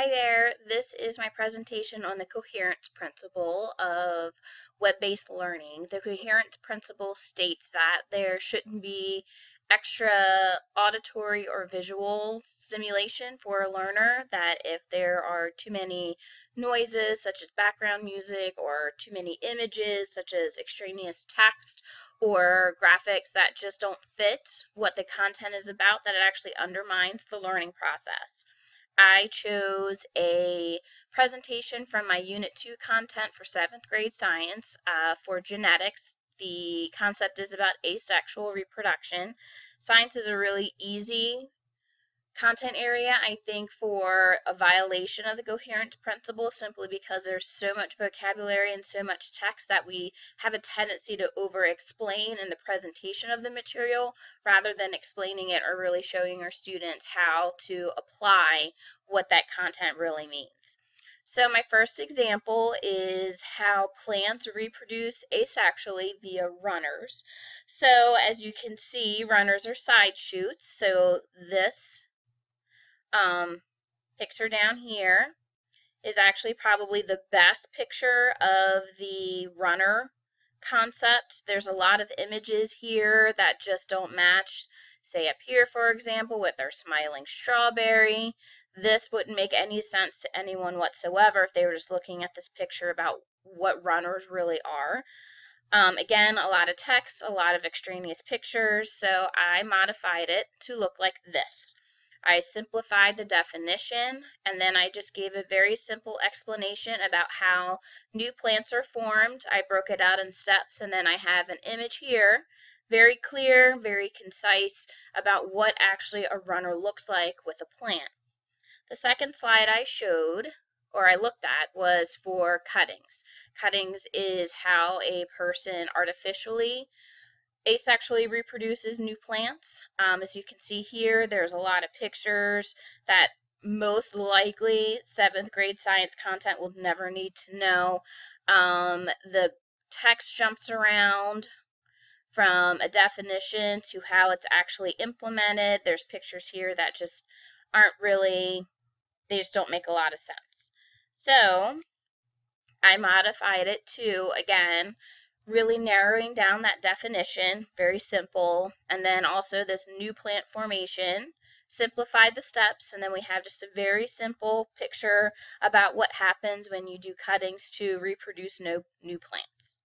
Hi there, this is my presentation on the coherence principle of web-based learning. The coherence principle states that there shouldn't be extra auditory or visual stimulation for a learner, that if there are too many noises such as background music or too many images such as extraneous text or graphics that just don't fit what the content is about, that it actually undermines the learning process. I chose a presentation from my Unit 2 content for 7th grade science for genetics. The concept is about asexual reproduction. Science is a really easy content area, I think, for a violation of the coherence principle, simply because there's so much vocabulary and so much text that we have a tendency to over-explain in the presentation of the material rather than explaining it or really showing our students how to apply what that content really means. So my first example is how plants reproduce asexually via runners. So as you can see, runners are side shoots. So this picture down here is actually probably the best picture of the runner concept. There's a lot of images here that just don't match. Say up here, for example, with our smiling strawberry. This wouldn't make any sense to anyone whatsoever if they were just looking at this picture about what runners really are. Again, a lot of text, a lot of extraneous pictures, so I modified it to look like this. I simplified the definition, and then I just gave a very simple explanation about how new plants are formed. I broke it out in steps, and then I have an image here, very clear, very concise, about what actually a runner looks like with a plant. The second slide I showed, or I looked at, was for cuttings. Cuttings is how a person artificially asexually reproduces new plants. As you can see here, there's a lot of pictures that most likely 7th grade science content will never need to know. The text jumps around from a definition to how it's actually implemented. There's pictures here that just aren't really, they just don't make a lot of sense. So I modified it to, again, really narrowing down that definition, very simple, and then also this new plant formation, simplified the steps, and then we have just a very simple picture about what happens when you do cuttings to reproduce new plants.